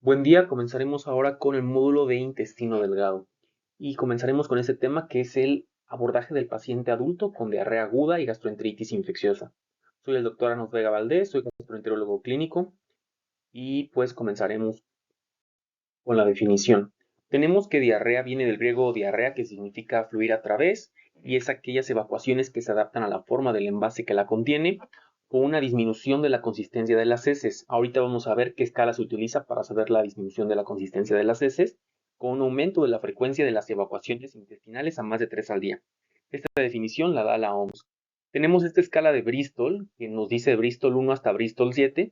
Buen día, comenzaremos ahora con el módulo de intestino delgado y comenzaremos con ese tema que es el abordaje del paciente adulto con diarrea aguda y gastroenteritis infecciosa. Soy el doctor Arnold Vega Valdés, soy gastroenterólogo clínico y pues comenzaremos con la definición. Tenemos que diarrea viene del griego diarrea, que significa fluir a través, y es aquellas evacuaciones que se adaptan a la forma del envase que la contiene, con una disminución de la consistencia de las heces. Ahorita vamos a ver qué escala se utiliza para saber la disminución de la consistencia de las heces, con un aumento de la frecuencia de las evacuaciones intestinales a más de 3 al día. Esta definición la da la OMS. Tenemos esta escala de Bristol, que nos dice Bristol 1 hasta Bristol 7,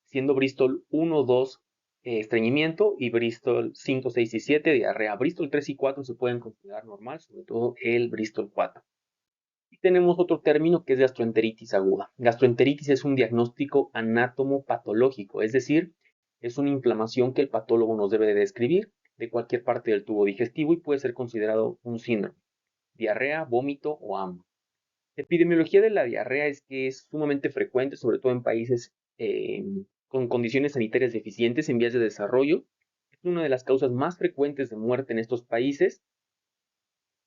siendo Bristol 1, 2 estreñimiento, y Bristol 5, 6 y 7 diarrea. Bristol 3 y 4 se pueden considerar normal, sobre todo el Bristol 4. Y tenemos otro término que es gastroenteritis aguda. Gastroenteritis es un diagnóstico anatomopatológico, es decir, es una inflamación que el patólogo nos debe de describir de cualquier parte del tubo digestivo y puede ser considerado un síndrome, diarrea, vómito o ambos. La epidemiología de la diarrea es que es sumamente frecuente, sobre todo en países con condiciones sanitarias deficientes en vías de desarrollo. Es una de las causas más frecuentes de muerte en estos países,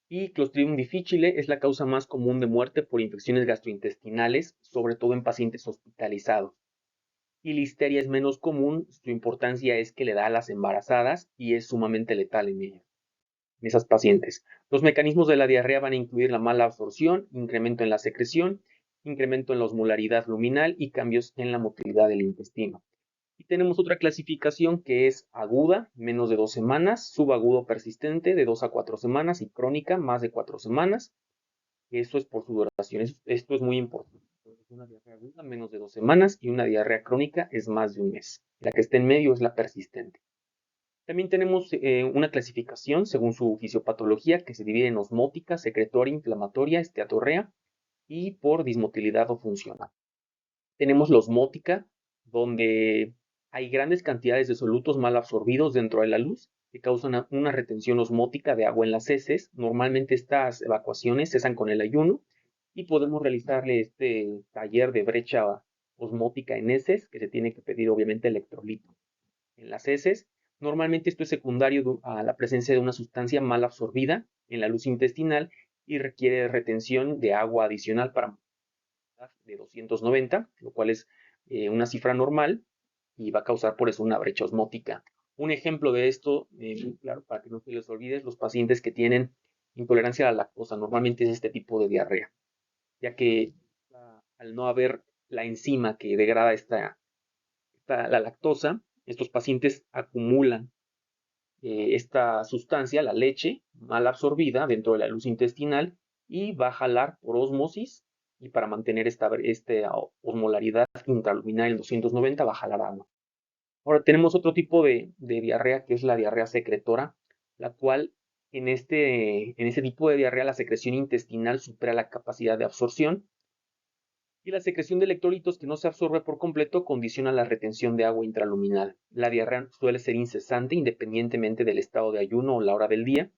y Clostridium difficile es la causa más común de muerte por infecciones gastrointestinales, sobre todo en pacientes hospitalizados. Y Listeria es menos común, su importancia es que le da a las embarazadas y es sumamente letal en ellas, en esas pacientes. Los mecanismos de la diarrea van a incluir la mala absorción, incremento en la secreción, incremento en la osmolaridad luminal y cambios en la motilidad del intestino. Y tenemos otra clasificación que es aguda, menos de 2 semanas, subagudo persistente de 2 a 4 semanas y crónica, más de 4 semanas. Eso es por su duración. Esto es muy importante. Una diarrea aguda, menos de 2 semanas, y una diarrea crónica es más de un mes. La que está en medio es la persistente. También tenemos una clasificación según su fisiopatología que se divide en osmótica, secretoria, inflamatoria, esteatorrea y por dismotilidad o funcional. Tenemos la osmótica, donde hay grandes cantidades de solutos mal absorbidos dentro de la luz que causan una retención osmótica de agua en las heces. Normalmente estas evacuaciones cesan con el ayuno y podemos realizarle este taller de brecha osmótica en heces, que se tiene que pedir obviamente electrolito en las heces. Normalmente esto es secundario a la presencia de una sustancia mal absorbida en la luz intestinal y requiere retención de agua adicional para de 290, lo cual es una cifra normal y va a causar por eso una brecha osmótica. Un ejemplo de esto, muy claro, para que no se les olvide, los pacientes que tienen intolerancia a la lactosa, normalmente es este tipo de diarrea, ya que al no haber la enzima que degrada la lactosa, estos pacientes acumulan esta sustancia, la leche, mal absorbida dentro de la luz intestinal y va a jalar por osmosis, y para mantener esta osmolaridad intraluminal en 290 va a jalar agua. Ahora tenemos otro tipo de diarrea que es la diarrea secretora, la cual en ese tipo de diarrea la secreción intestinal supera la capacidad de absorción y la secreción de electrolitos que no se absorbe por completo condiciona la retención de agua intraluminal. La diarrea suele ser incesante independientemente del estado de ayuno o la hora del día.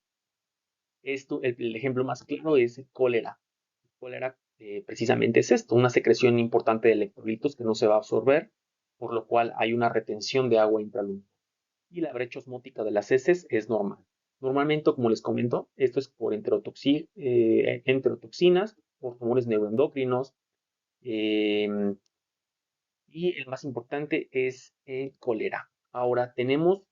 El ejemplo más claro es el cólera. El cólera precisamente es esto, una secreción importante de electrolitos que no se va a absorber, por lo cual hay una retención de agua intraluminal. Y la brecha osmótica de las heces es normal. Normalmente, como les comento, esto es por enterotoxinas, por tumores neuroendocrinos, eh, y el más importante es el cólera. Ahora tenemos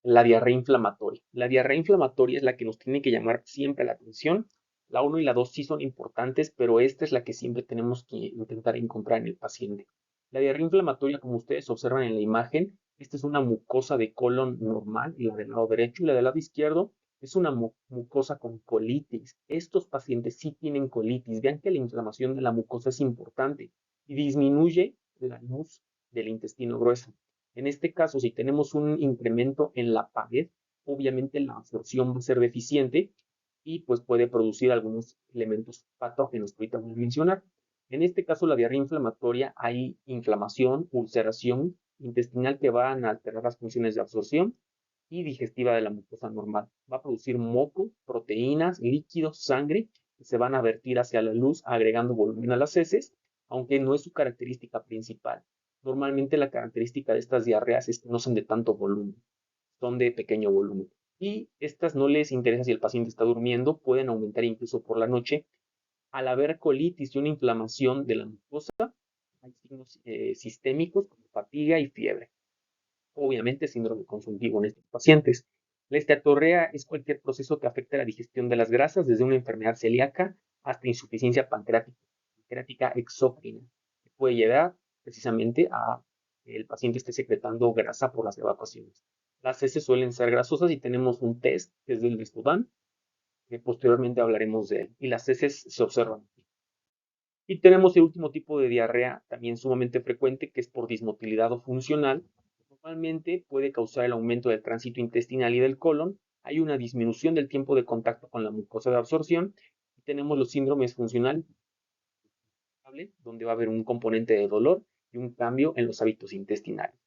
la diarrea inflamatoria. La diarrea inflamatoria es la que nos tiene que llamar siempre la atención. La 1 y la 2 sí son importantes, pero esta es la que siempre tenemos que intentar encontrar en el paciente. La diarrea inflamatoria, como ustedes observan en la imagen, esta es una mucosa de colon normal, y la del lado derecho, y la del lado izquierdo es una mucosa con colitis. Estos pacientes sí tienen colitis. Vean que la inflamación de la mucosa es importante y disminuye la luz del intestino grueso. En este caso, si tenemos un incremento en la pared, obviamente la absorción va a ser deficiente y pues puede producir algunos elementos patógenos que ahorita voy a mencionar. En este caso, la diarrea inflamatoria, hay inflamación, ulceración intestinal que van a alterar las funciones de absorción y digestiva de la mucosa normal. Va a producir moco, proteínas, líquidos, sangre, que se van a vertir hacia la luz agregando volumen a las heces, aunque no es su característica principal. Normalmente la característica de estas diarreas es que no son de tanto volumen, son de pequeño volumen. Y estas no les interesa si el paciente está durmiendo, pueden aumentar incluso por la noche. Al haber colitis y una inflamación de la mucosa, hay signos sistémicos como fatiga y fiebre. Obviamente síndrome consultivo en estos pacientes. La esteatorrea es cualquier proceso que afecte la digestión de las grasas, desde una enfermedad celíaca hasta insuficiencia pancreática exógena, que puede llevar precisamente a que el paciente esté secretando grasa por las evacuaciones. Las heces suelen ser grasosas y tenemos un test, que es del Desdudán, que posteriormente hablaremos de él. Y las heces se observan. Y tenemos el último tipo de diarrea, también sumamente frecuente, que es por dismotilidad o funcional. Normalmente puede causar el aumento del tránsito intestinal y del colon. Hay una disminución del tiempo de contacto con la mucosa de absorción. Y tenemos los síndromes funcionales, donde va a haber un componente de dolor y un cambio en los hábitos intestinales.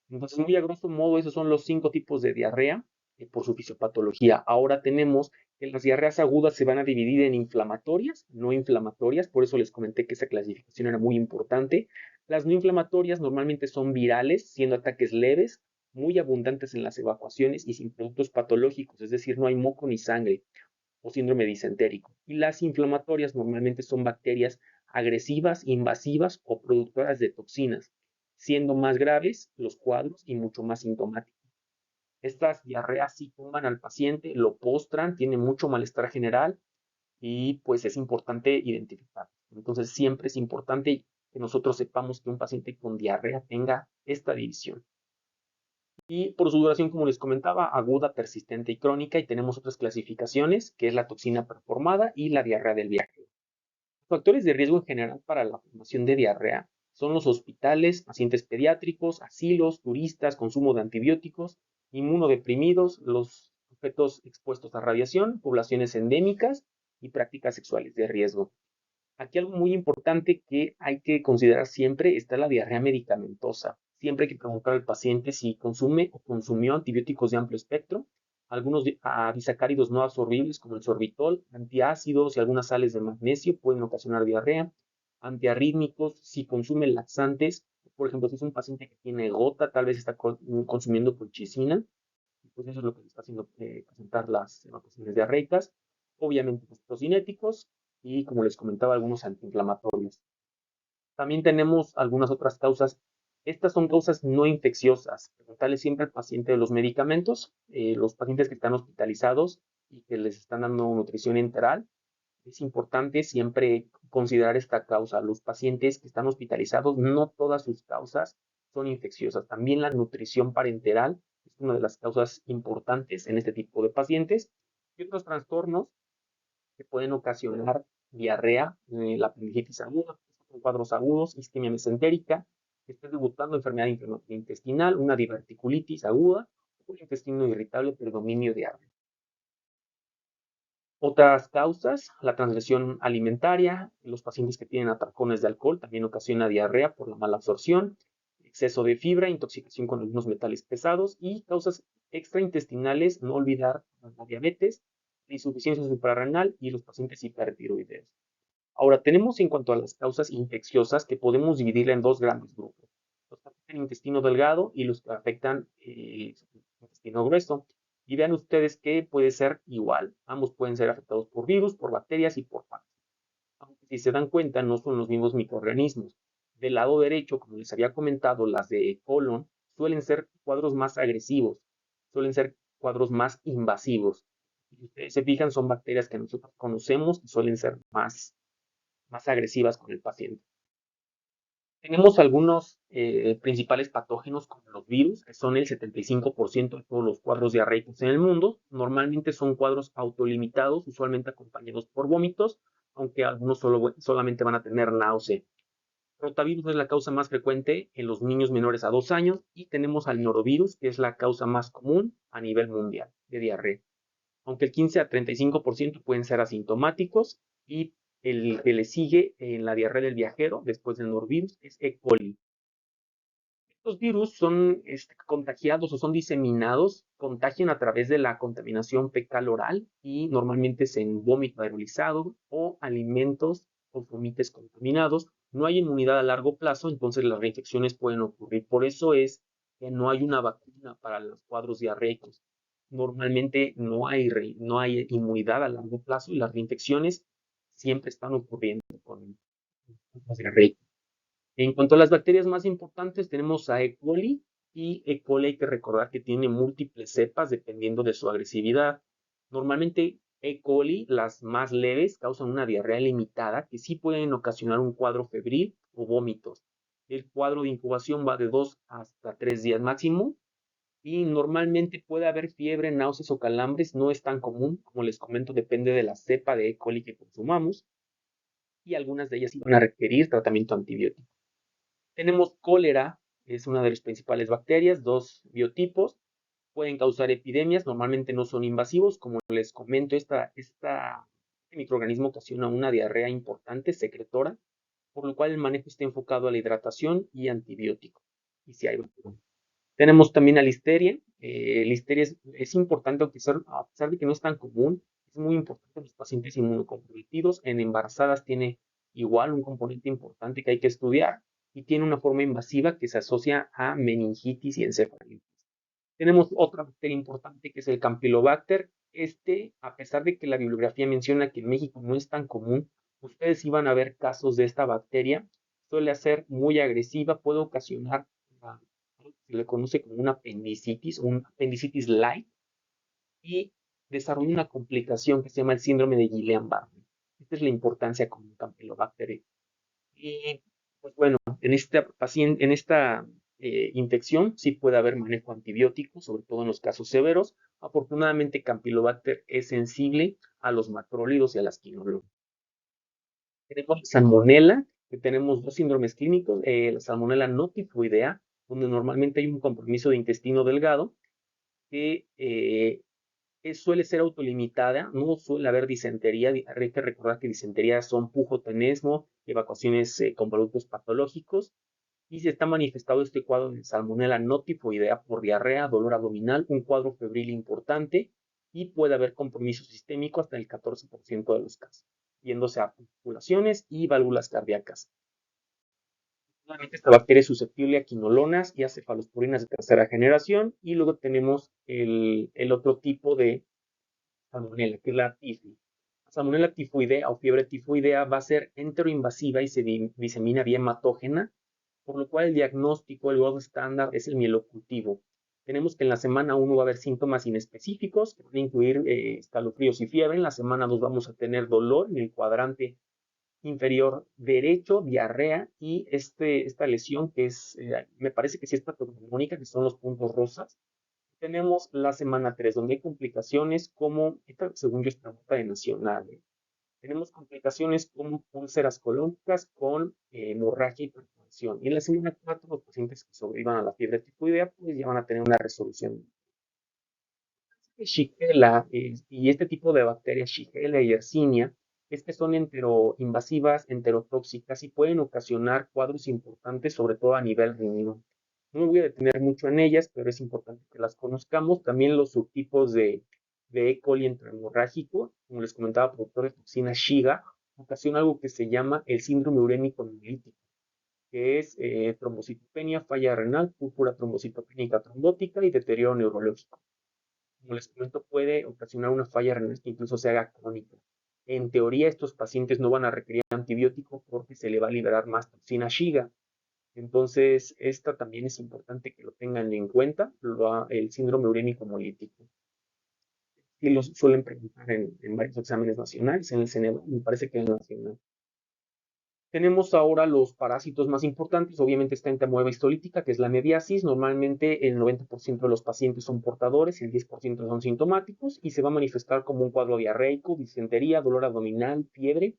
Entonces, muy a grosso modo, esos son los 5 tipos de diarrea por su fisiopatología. Ahora tenemos que las diarreas agudas se van a dividir en inflamatorias, no inflamatorias, por eso les comenté que esa clasificación era muy importante. Las no inflamatorias normalmente son virales, siendo ataques leves, muy abundantes en las evacuaciones y sin productos patológicos, es decir, no hay moco ni sangre o síndrome disentérico. Y las inflamatorias normalmente son bacterias agresivas, invasivas o productoras de toxinas, siendo más graves los cuadros y mucho más sintomáticos. Estas diarreas sí tumban al paciente, lo postran, tiene mucho malestar general y pues es importante identificar. Entonces siempre es importante que nosotros sepamos que un paciente con diarrea tenga esta división. Y por su duración, como les comentaba, aguda, persistente y crónica, y tenemos otras clasificaciones, que es la toxina performada y la diarrea del viaje. Factores de riesgo en general para la formación de diarrea son los hospitales, pacientes pediátricos, asilos, turistas, consumo de antibióticos, inmunodeprimidos, los sujetos expuestos a radiación, poblaciones endémicas y prácticas sexuales de riesgo. Aquí algo muy importante que hay que considerar siempre está la diarrea medicamentosa. Siempre hay que preguntar al paciente si consume o consumió antibióticos de amplio espectro, algunos disacáridos no absorbibles como el sorbitol, antiácidos y algunas sales de magnesio pueden ocasionar diarrea, antiarrítmicos, si consume laxantes, por ejemplo, si es un paciente que tiene gota, tal vez está consumiendo colchicina, pues eso es lo que le está haciendo presentar las evacuaciones diarreicas, obviamente los procinéticos y, como les comentaba, algunos antiinflamatorios. También tenemos algunas otras causas. Estas son causas no infecciosas. Preguntarle siempre al paciente de los medicamentos, los pacientes que están hospitalizados y que les están dando nutrición enteral. Es importante siempre considerar esta causa. Los pacientes que están hospitalizados, no todas sus causas son infecciosas. También la nutrición parenteral es una de las causas importantes en este tipo de pacientes. Y otros trastornos que pueden ocasionar diarrea, la apendicitis aguda, cuadros agudos, isquemia mesentérica, que esté debutando enfermedad intestinal, una diverticulitis aguda, un intestino irritable, predominio de diarrea. Otras causas, la transgresión alimentaria, los pacientes que tienen atracones de alcohol también ocasiona diarrea por la mala absorción, exceso de fibra, intoxicación con algunos metales pesados y causas extraintestinales, no olvidar la diabetes, la insuficiencia suprarrenal y los pacientes hipertiroideos. Ahora, tenemos en cuanto a las causas infecciosas que podemos dividirla en dos grandes grupos, los que afectan el intestino delgado y los que afectan el intestino grueso. Y vean ustedes que puede ser igual, ambos pueden ser afectados por virus, por bacterias y por parásitos. Aunque si se dan cuenta no son los mismos microorganismos. Del lado derecho, como les había comentado, las de colon suelen ser cuadros más agresivos, suelen ser cuadros más invasivos. Si ustedes se fijan, son bacterias que nosotros conocemos y suelen ser más agresivas con el paciente. Tenemos algunos principales patógenos como los virus, que son el 75% de todos los cuadros diarreicos en el mundo. Normalmente son cuadros autolimitados, usualmente acompañados por vómitos, aunque algunos solamente van a tener náusea. Rotavirus es la causa más frecuente en los niños menores a 2 años y tenemos al norovirus, que es la causa más común a nivel mundial de diarrea. Aunque el 15 a 35% pueden ser asintomáticos y el que le sigue en la diarrea del viajero después del norovirus es E. coli. Estos virus son contagiados o son diseminados, contagian a través de la contaminación fecal oral y normalmente es en vómito aerolizado o alimentos o fomites contaminados no hay inmunidad a largo plazo, entonces las reinfecciones pueden ocurrir. Por eso es que no hay una vacuna para los cuadros diarreicos. Normalmente no hay inmunidad a largo plazo y las reinfecciones siempre están ocurriendo con los diarreicos. En cuanto a las bacterias más importantes, tenemos a E. coli, y E. coli hay que recordar que tiene múltiples cepas dependiendo de su agresividad. Normalmente E. coli, las más leves, causan una diarrea limitada que sí pueden ocasionar un cuadro febril o vómitos. El cuadro de incubación va de 2 hasta 3 días máximo y normalmente puede haber fiebre, náuseas o calambres. No es tan común, como les comento, depende de la cepa de E. coli que consumamos y algunas de ellas van a requerir tratamiento antibiótico. Tenemos cólera, es una de las principales bacterias, dos biotipos, pueden causar epidemias, normalmente no son invasivos, como les comento, este microorganismo ocasiona una diarrea importante, secretora, por lo cual el manejo está enfocado a la hidratación y antibiótico. Y si hay vacuna. Tenemos también a listeria. Listeria es importante, a pesar de que no es tan común, es muy importante en los pacientes inmunocomprometidos. En embarazadas tiene igual un componente importante que hay que estudiar y tiene una forma invasiva que se asocia a meningitis y encefalitis. Tenemos otra bacteria importante que es el Campylobacter. A pesar de que la bibliografía menciona que en México no es tan común, ustedes iban a ver casos de esta bacteria. Suele ser muy agresiva, puede ocasionar se le conoce como una apendicitis o un apendicitis light y desarrolla una complicación que se llama el síndrome de Guillain-Barré. Esta es la importancia con un Campylobacter. Y pues bueno, en esta infección sí puede haber manejo antibiótico, sobre todo en los casos severos. Afortunadamente, Campylobacter es sensible a los macrólidos y a las quinolonas. Tenemos salmonela, que tenemos dos síndromes clínicos, la salmonela no tifoidea, donde normalmente hay un compromiso de intestino delgado, que suele ser autolimitada, no suele haber disentería. Hay que recordar que disentería son pujo, tenesmo, evacuaciones con productos patológicos, y se está manifestado este cuadro de salmonela no tifoidea por diarrea, dolor abdominal, un cuadro febril importante, y puede haber compromiso sistémico hasta el 14% de los casos, yéndose a populaciones y válvulas cardíacas. Nuevamente, esta bacteria es susceptible a quinolonas y a cefalosporinas de tercera generación, y luego tenemos el otro tipo de salmonela, que es la tifus. La salmonela tifoidea o fiebre tifoidea va a ser enteroinvasiva y se disemina vía hematógena, por lo cual el diagnóstico, el gold estándar, es el mielocultivo. Tenemos que en la semana 1 va a haber síntomas inespecíficos, que van a incluir escalofríos y fiebre. En la semana 2 vamos a tener dolor en el cuadrante inferior derecho, diarrea y esta lesión que me parece que sí es patognomónica, que son los puntos rosas. Tenemos la semana 3 donde hay complicaciones como, según yo, esta nota de nacional, tenemos complicaciones como úlceras colónicas con hemorragia y perforación. Y en la semana 4 los pacientes que sobrevivan a la fiebre tifoidea, pues ya van a tener una resolución. Shigella y este tipo de bacterias, Shigella y Yersinia, es que son enteroinvasivas, enterotóxicas y pueden ocasionar cuadros importantes, sobre todo a nivel riñón. No me voy a detener mucho en ellas, pero es importante que las conozcamos. También los subtipos de E. coli enterohemorrágico, como les comentaba, productor de toxina Shiga, ocasiona algo que se llama el síndrome urémico hemolítico, que es trombocitopenia, falla renal, púrpura trombocitopénica trombótica y deterioro neurológico. Como les comento, puede ocasionar una falla renal que incluso se haga crónica. En teoría, estos pacientes no van a requerir antibiótico porque se le va a liberar más toxina Shiga. Entonces, esta también es importante que lo tengan en cuenta, el síndrome urémico hemolítico. Y lo suelen preguntar en varios exámenes nacionales, en el CENEVA, me parece que es nacional. Tenemos ahora los parásitos más importantes. Obviamente está entamoeba histolítica, que es la mediasis. Normalmente el 90% de los pacientes son portadores, el 10% son sintomáticos y se va a manifestar como un cuadro diarreico, disentería, dolor abdominal, fiebre.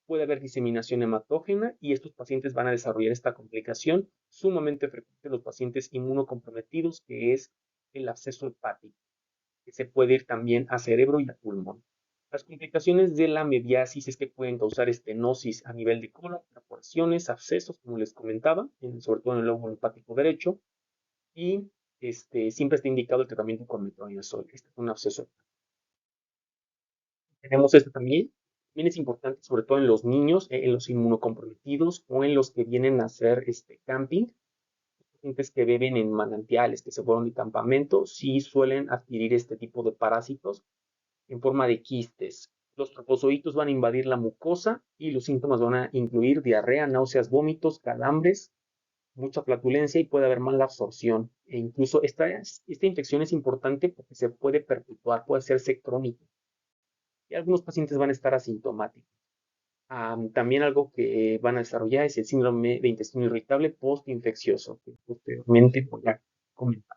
Puede haber diseminación hematógena y estos pacientes van a desarrollar esta complicación sumamente frecuente en los pacientes inmunocomprometidos, que es el absceso hepático, que se puede ir también a cerebro y a pulmón. Las complicaciones de la mediasis es que pueden causar estenosis a nivel de colon, perforaciones, abscesos, como les comentaba, sobre todo en el lóbulo hepático derecho, y siempre está indicado el tratamiento con metronidazol. Este es un absceso. Tenemos este también, También es importante, sobre todo en los niños, en los inmunocomprometidos o en los que vienen a hacer camping, pacientes que beben en manantiales, que se fueron de campamento, sí suelen adquirir este tipo de parásitos en forma de quistes. Los tropozoitos van a invadir la mucosa y los síntomas van a incluir diarrea, náuseas, vómitos, calambres, mucha flatulencia y puede haber mala absorción. E incluso esta infección es importante porque se puede perpetuar, puede hacerse crónica. Y algunos pacientes van a estar asintomáticos. También algo que van a desarrollar es el síndrome de intestino irritable postinfeccioso, que posteriormente voy a comentar.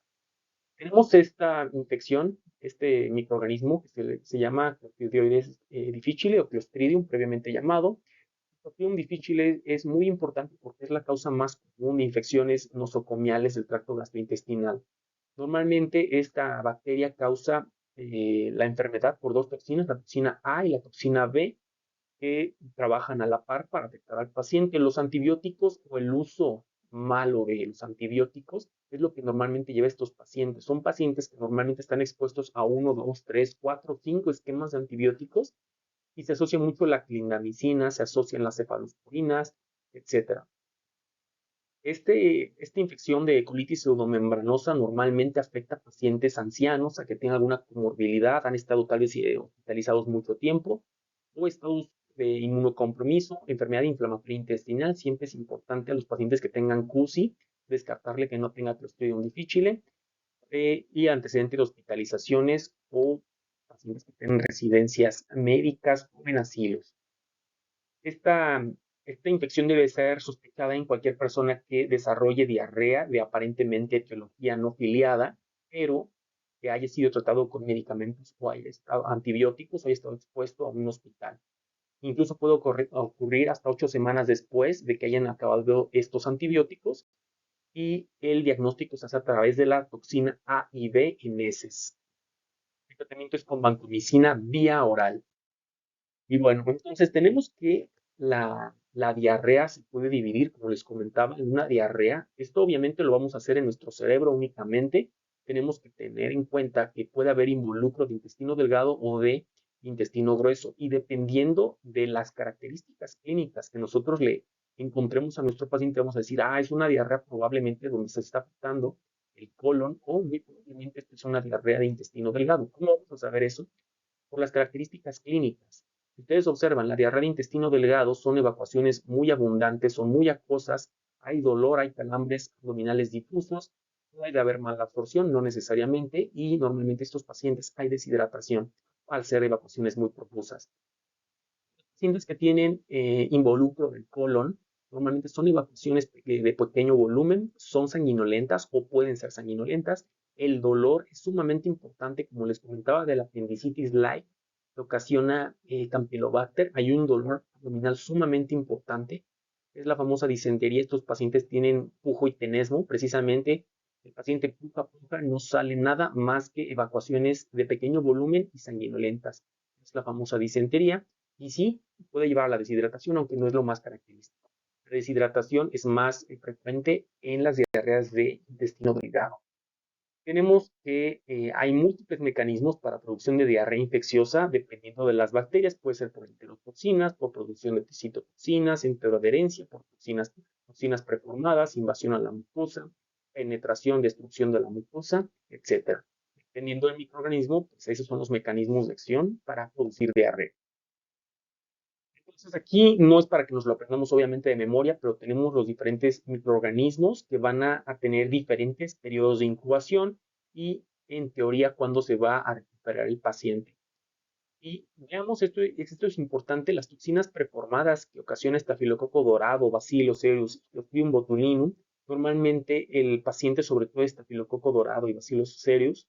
Tenemos esta infección, este microorganismo que se llama Clostridioides difficile o Clostridium, previamente llamado. Clostridium difficile es muy importante porque es la causa más común de infecciones nosocomiales del tracto gastrointestinal. Normalmente esta bacteria causa la enfermedad por dos toxinas, la toxina A y la toxina B, que trabajan a la par para afectar al paciente. Los antibióticos o el uso malo de los antibióticos es lo que normalmente lleva a estos pacientes. Son pacientes que normalmente están expuestos a uno, dos, tres, cuatro, cinco esquemas de antibióticos y se asocia mucho la clindamicina, se asocian las cefalosporinas, etcétera. Esta infección de colitis pseudomembranosa normalmente afecta a pacientes ancianos, a que tengan alguna comorbilidad, han estado tal vez hospitalizados mucho tiempo, o estados de inmunocompromiso, enfermedad inflamatoria intestinal. Siempre es importante a los pacientes que tengan CUSI descartarle que no tenga Clostridium difficile, y antecedentes de hospitalizaciones o pacientes que tienen residencias médicas o en asilos. Esta, esta infección debe ser sospechada en cualquier persona que desarrolle diarrea de aparentemente etiología no filiada, pero que haya sido tratado con medicamentos o haya estado antibióticos o haya estado expuesto a un hospital. Incluso puede ocurrir hasta 8 semanas después de que hayan acabado estos antibióticos, y el diagnóstico se hace a través de la toxina A y B en heces. El tratamiento es con vancomicina vía oral. Y bueno, entonces tenemos que la diarrea se puede dividir, como les comentaba, en una diarrea. Esto obviamente lo vamos a hacer en nuestro cerebro únicamente. Tenemos que tener en cuenta que puede haber involucro de intestino delgado o de intestino grueso. Y dependiendo de las características clínicas que nosotros le encontremos a nuestro paciente, vamos a decir, es una diarrea probablemente donde se está afectando el colon, o muy probablemente es una diarrea de intestino delgado. ¿Cómo vamos a saber eso? Por las características clínicas. Si ustedes observan, la diarrea de intestino delgado son evacuaciones muy abundantes, son muy acuosas, hay dolor, hay calambres abdominales difusos, puede haber mala absorción, no necesariamente, y normalmente estos pacientes hay deshidratación al ser evacuaciones muy profusas. Los pacientes que tienen involucro del colon normalmente son evacuaciones de pequeño volumen, son sanguinolentas o pueden ser sanguinolentas. El dolor es sumamente importante, como les comentaba, de la apendicitis light, que ocasiona Campylobacter. Hay un dolor abdominal sumamente importante, es la famosa disentería. Estos pacientes tienen pujo y tenesmo, precisamente el paciente puja, no sale nada más que evacuaciones de pequeño volumen y sanguinolentas. Es la famosa disentería, y sí, puede llevar a la deshidratación, aunque no es lo más característico. La deshidratación es más frecuente en las diarreas de intestino delgado. Tenemos que hay múltiples mecanismos para producción de diarrea infecciosa dependiendo de las bacterias. Puede ser por enterotoxinas, por producción de citotoxinas, enteroadherencia, por toxinas preformadas, invasión a la mucosa, penetración, destrucción de la mucosa, etc. Dependiendo del microorganismo, pues esos son los mecanismos de acción para producir diarrea. Entonces aquí no es para que nos lo aprendamos obviamente de memoria, pero tenemos los diferentes microorganismos que van a tener diferentes periodos de incubación y en teoría cuándo se va a recuperar el paciente. Y veamos, esto es importante, las toxinas preformadas que ocasiona estafilococo dorado, Bacillus cereus, Clostridium botulinum. Normalmente el paciente, sobre todo estafilococo dorado y Bacillus cereus,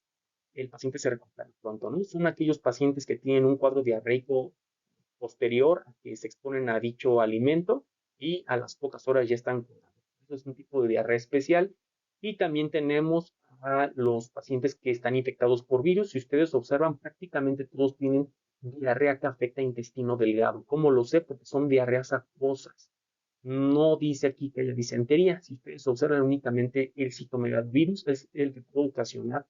el paciente se recupera pronto, ¿no? Son aquellos pacientes que tienen un cuadro diarreico posterior a que se exponen a dicho alimento y a las pocas horas ya están curados. Eso es un tipo de diarrea especial. Y también tenemos a los pacientes que están infectados por virus. Si ustedes observan, prácticamente todos tienen diarrea que afecta intestino delgado. ¿Cómo lo sé? Porque son diarreas acuosas. No dice aquí que haya disentería. Si ustedes observan, únicamente el citomegalovirus es el que puede ocasionar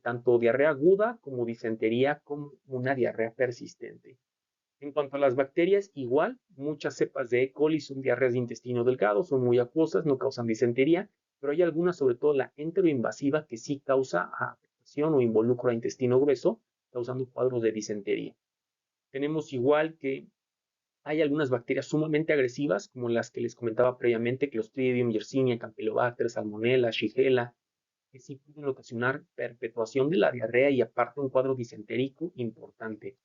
tanto diarrea aguda como disentería, como una diarrea persistente. En cuanto a las bacterias, igual, muchas cepas de E. coli son diarreas de intestino delgado, son muy acuosas, no causan disentería, pero hay algunas, sobre todo la enteroinvasiva, que sí causa afectación o involucro a intestino grueso, causando cuadros de disentería. Tenemos igual que hay algunas bacterias sumamente agresivas, como las que les comentaba previamente, Clostridium, Yersinia, Campylobacter, Salmonella, Shigella, que sí pueden ocasionar perpetuación de la diarrea y aparte un cuadro disentérico importante.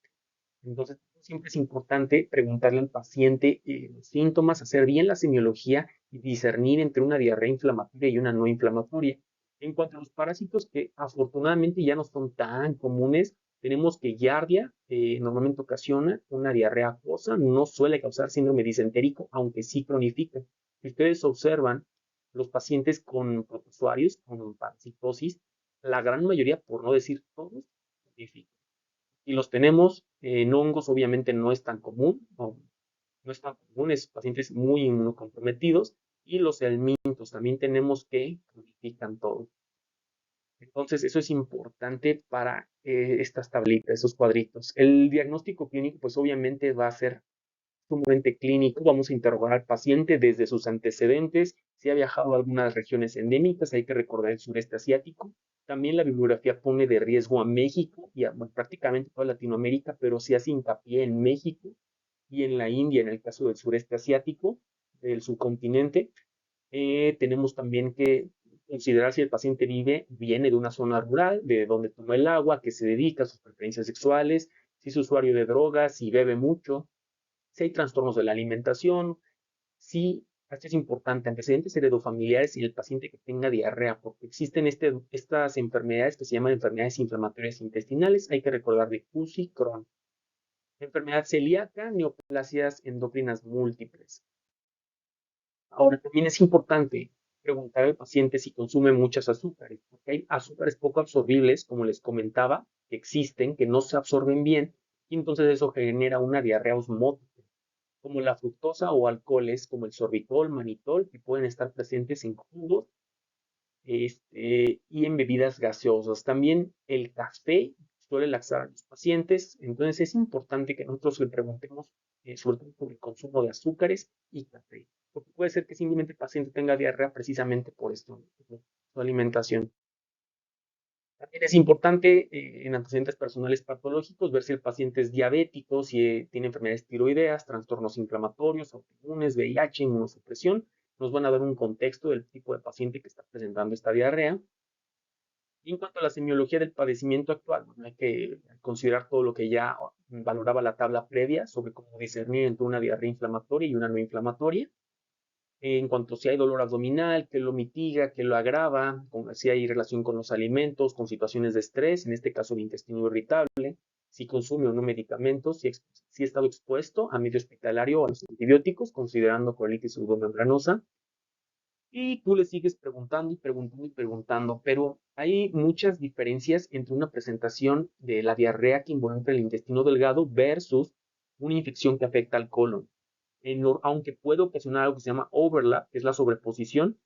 Entonces, siempre es importante preguntarle al paciente los síntomas, hacer bien la semiología y discernir entre una diarrea inflamatoria y una no inflamatoria. En cuanto a los parásitos, que afortunadamente ya no son tan comunes, tenemos que Giardia normalmente ocasiona una diarrea acuosa, no suele causar síndrome disentérico, aunque sí cronifica. Si ustedes observan los pacientes con protozoarios, con parasitosis, la gran mayoría, por no decir todos, cronifican y los tenemos en hongos, obviamente no es tan común, no es tan común, es pacientes muy inmunocomprometidos, y los helmintos también tenemos que codifican todo. Entonces, eso es importante para estas tablitas, esos cuadritos. El diagnóstico clínico, pues obviamente va a ser sumamente clínico. Vamos a interrogar al paciente desde sus antecedentes, si ha viajado a algunas regiones endémicas, hay que recordar el sureste asiático. También la bibliografía pone de riesgo a México y a bueno, prácticamente toda Latinoamérica, pero sí hace hincapié en México y en la India, en el caso del sureste asiático, del subcontinente. Tenemos también que considerar si el paciente viene de una zona rural, de donde toma el agua, que se dedica a sus preferencias sexuales, si es usuario de drogas, si bebe mucho, si hay trastornos de la alimentación, si, esto es importante, antecedentes heredofamiliares y el paciente que tenga diarrea, porque existen estas enfermedades que se llaman enfermedades inflamatorias intestinales, hay que recordar de CUSI, Crohn, enfermedad celíaca, neoplasias endocrinas múltiples. Ahora, también es importante preguntar al paciente si consume muchos azúcares, porque hay azúcares poco absorbibles, como les comentaba, que existen, que no se absorben bien, y entonces eso genera una diarrea osmótica, como la fructosa o alcoholes como el sorbitol, manitol, que pueden estar presentes en jugos y en bebidas gaseosas. También el café suele laxar a los pacientes, entonces es importante que nosotros le preguntemos sobre todo por el consumo de azúcares y café, porque puede ser que simplemente el paciente tenga diarrea precisamente por esto, por su alimentación. También es importante en antecedentes personales patológicos ver si el paciente es diabético, si tiene enfermedades tiroideas, trastornos inflamatorios, autoinmunes, VIH, inmunosupresión. Nos van a dar un contexto del tipo de paciente que está presentando esta diarrea. Y en cuanto a la semiología del padecimiento actual, bueno, hay que considerar todo lo que ya valoraba la tabla previa sobre cómo discernir entre una diarrea inflamatoria y una no inflamatoria en cuanto si hay dolor abdominal, que lo mitiga, que lo agrava, si hay relación con los alimentos, con situaciones de estrés, en este caso de intestino irritable, si consume o no medicamentos, si ha estado expuesto a medio hospitalario o a los antibióticos, considerando colitis pseudomembranosa. Y tú le sigues preguntando y preguntando y preguntando, pero hay muchas diferencias entre una presentación de la diarrea que involucra el intestino delgado versus una infección que afecta al colon aunque puede ocasionar algo que se llama overlap, que es la sobreposición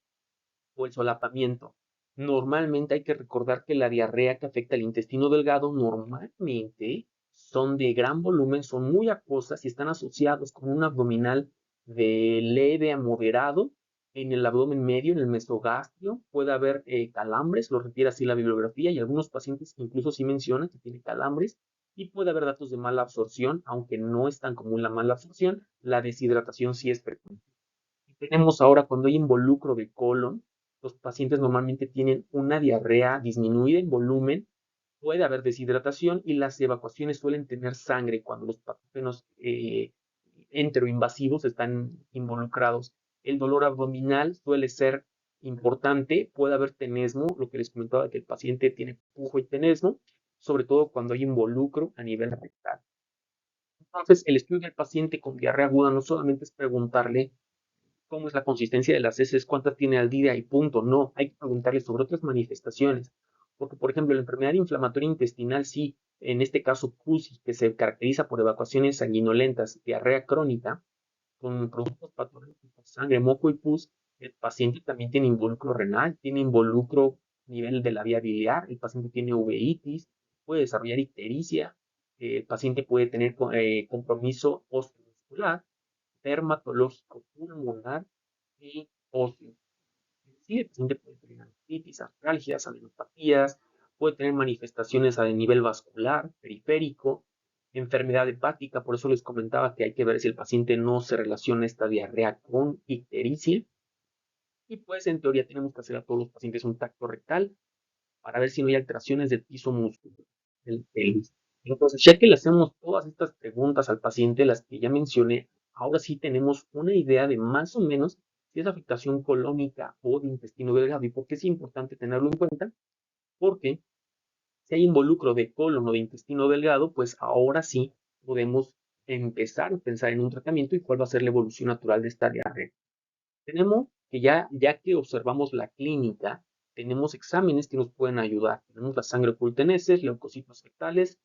o el solapamiento. Normalmente hay que recordar que la diarrea que afecta al intestino delgado normalmente son de gran volumen, son muy acuosas y están asociados con un abdominal de leve a moderado. En el abdomen medio, en el mesogastrio, puede haber calambres, lo refiere así la bibliografía, y algunos pacientes incluso sí mencionan que tienen calambres, y puede haber datos de mala absorción, aunque no es tan común la mala absorción, la deshidratación sí es frecuente. Tenemos ahora cuando hay involucro de colon, los pacientes normalmente tienen una diarrea disminuida en volumen, puede haber deshidratación y las evacuaciones suelen tener sangre cuando los patógenos enteroinvasivos están involucrados. El dolor abdominal suele ser importante, puede haber tenesmo, lo que les comentaba que el paciente tiene pujo y tenesmo, sobre todo cuando hay involucro a nivel rectal. Entonces, el estudio del paciente con diarrea aguda no solamente es preguntarle cómo es la consistencia de las heces, cuántas tiene al día y punto. No, hay que preguntarle sobre otras manifestaciones. Porque, por ejemplo, la enfermedad inflamatoria intestinal, sí, en este caso CUSI, que se caracteriza por evacuaciones sanguinolentas, diarrea crónica, con productos patológicos, sangre, moco y pus, el paciente también tiene involucro renal, tiene involucro a nivel de la vía biliar, el paciente tiene uveitis, puede desarrollar ictericia, el paciente puede tener compromiso osteomuscular, dermatológico, pulmonar y óseo. Sí, el paciente puede tener artritis, artralgias, adenopatías, puede tener manifestaciones a nivel vascular, periférico, enfermedad hepática. Por eso les comentaba que hay que ver si el paciente no se relaciona esta diarrea con ictericia. Y pues en teoría tenemos que hacer a todos los pacientes un tacto rectal para ver si no hay alteraciones del piso muscular del pelvis. Entonces, ya que le hacemos todas estas preguntas al paciente, las que ya mencioné, ahora sí tenemos una idea de más o menos si es afectación colónica o de intestino delgado. ¿Y por qué es importante tenerlo en cuenta? Porque si hay involucro de colon o de intestino delgado, pues ahora sí podemos empezar a pensar en un tratamiento y cuál va a ser la evolución natural de esta diarrea. Tenemos que ya que observamos la clínica, tenemos exámenes que nos pueden ayudar. Tenemos la sangre oculta en heces, leucocitos fecales,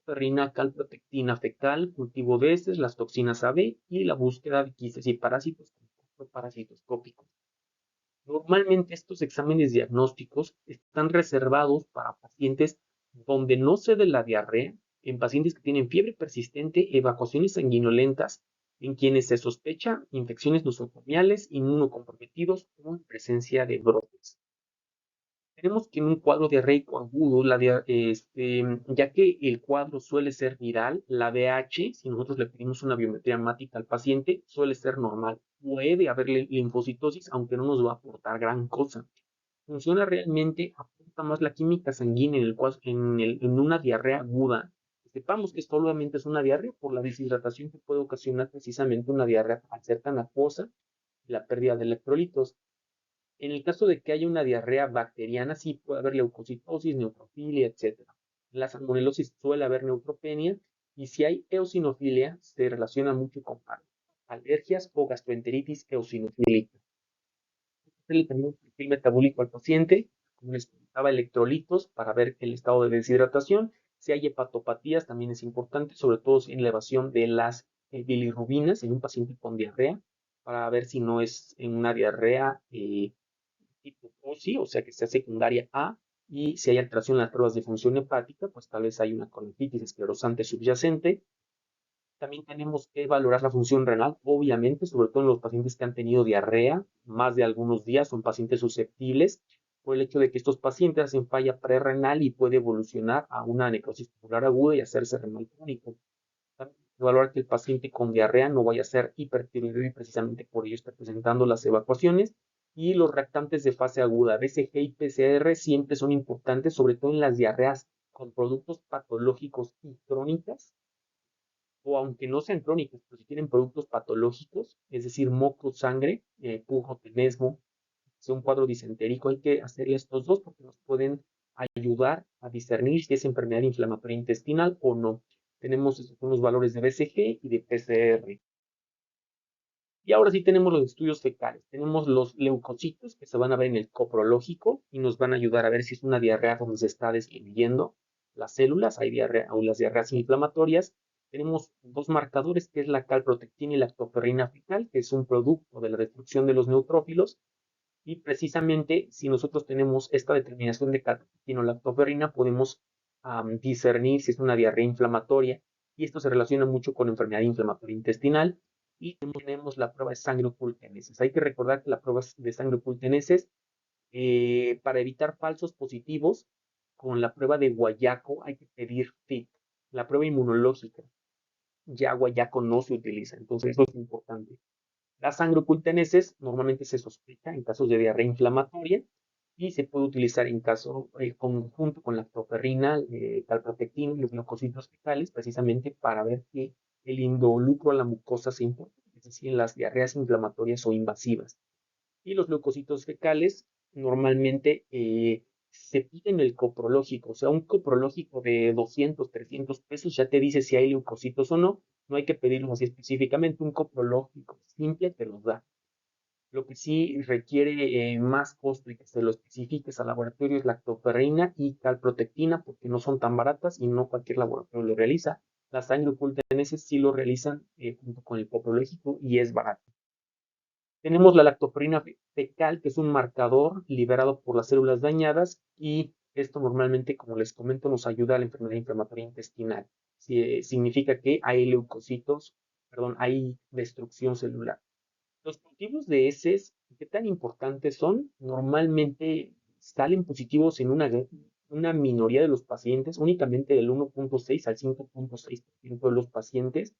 ferrina, calprotectina fecal, cultivo de heces, las toxinas AB y la búsqueda de quistes y parásitos parasitoscópicos. Normalmente estos exámenes diagnósticos están reservados para pacientes donde no se dé la diarrea, en pacientes que tienen fiebre persistente, evacuaciones sanguinolentas, en quienes se sospecha infecciones nosocomiales, inmunocomprometidos o en presencia de brotes. Tenemos que en un cuadro diarreico agudo, ya que el cuadro suele ser viral, la DH, si nosotros le pedimos una biometría hemática al paciente, suele ser normal. Puede haber linfocitosis, aunque no nos va a aportar gran cosa. Funciona realmente, aporta más la química sanguínea en una diarrea aguda. Sepamos que solamente es una diarrea por la deshidratación que puede ocasionar precisamente una diarrea al ser tan acuosa y la pérdida de electrolitos. En el caso de que haya una diarrea bacteriana, sí puede haber leucocitosis, neutrofilia, etc. En la salmonelosis suele haber neutropenia y si hay eosinofilia, se relaciona mucho con alergias o gastroenteritis eosinofílica. Hacerle también un perfil metabólico al paciente, como les comentaba, electrolitos para ver el estado de deshidratación. Si hay hepatopatías, también es importante, sobre todo en elevación de las bilirrubinas en un paciente con diarrea, para ver si no es en una diarrea tipo OSI, o sea que sea secundaria A, y si hay alteración en las pruebas de función hepática, pues tal vez hay una colonitis esclerosante subyacente. También tenemos que valorar la función renal, obviamente, sobre todo en los pacientes que han tenido diarrea más de algunos días, son pacientes susceptibles por el hecho de que estos pacientes hacen falla prerrenal y puede evolucionar a una necrosis tubular aguda y hacerse renal crónico. También valorar que el paciente con diarrea no vaya a ser hipertiroideo y precisamente por ello está presentando las evacuaciones. Y los reactantes de fase aguda, BCG y PCR, siempre son importantes, sobre todo en las diarreas con productos patológicos y crónicas, o aunque no sean crónicos, pero si tienen productos patológicos, es decir, moco, sangre, pujo, tenesmo, sea un cuadro disentérico, hay que hacerle estos dos porque nos pueden ayudar a discernir si es enfermedad inflamatoria intestinal o no. Tenemos unos valores de BCG y de PCR. Y ahora sí tenemos los estudios fecales. Tenemos los leucocitos que se van a ver en el coprológico y nos van a ayudar a ver si es una diarrea donde se está destruyendo las células, hay diarrea o las diarreas inflamatorias. Tenemos dos marcadores que es la calprotectina y la lactoferrina fecal, que es un producto de la destrucción de los neutrófilos. Y precisamente si nosotros tenemos esta determinación de calprotectina o lactoferrina, podemos discernir si es una diarrea inflamatoria. Y esto se relaciona mucho con enfermedad inflamatoria intestinal. Y tenemos la prueba de sangre oculta en heces. Hay que recordar que la prueba de sangre oculta en heces, para evitar falsos positivos, con la prueba de guayaco hay que pedir FIT. La prueba inmunológica, ya guayaco no se utiliza, entonces eso es importante. La sangre oculta en heces normalmente se sospecha en casos de diarrea inflamatoria y se puede utilizar en caso conjunto con lactoferrina, calprotectina y los leucocitos fecales, precisamente para ver que el involucro a la mucosa se importa, es decir, en las diarreas inflamatorias o invasivas. Y los leucocitos fecales normalmente se piden el coprológico, o sea, un coprológico de 200, 300 pesos ya te dice si hay leucocitos o no, no hay que pedirlos así específicamente, un coprológico simple te los da. Lo que sí requiere más costo y que se lo especifiques al laboratorio es lactoferrina y calprotectina porque no son tan baratas y no cualquier laboratorio lo realiza. La sangre oculta en ese sí lo realizan junto con el coprológico y es barato. Tenemos la lactoferrina fecal, que es un marcador liberado por las células dañadas y esto normalmente, como les comento, nos ayuda a la enfermedad inflamatoria intestinal. significa que hay leucocitos, perdón, hay destrucción celular. Los cultivos de heces, ¿qué tan importantes son? Normalmente salen positivos en una minoría de los pacientes, únicamente del 1.6 al 5.6% de los pacientes.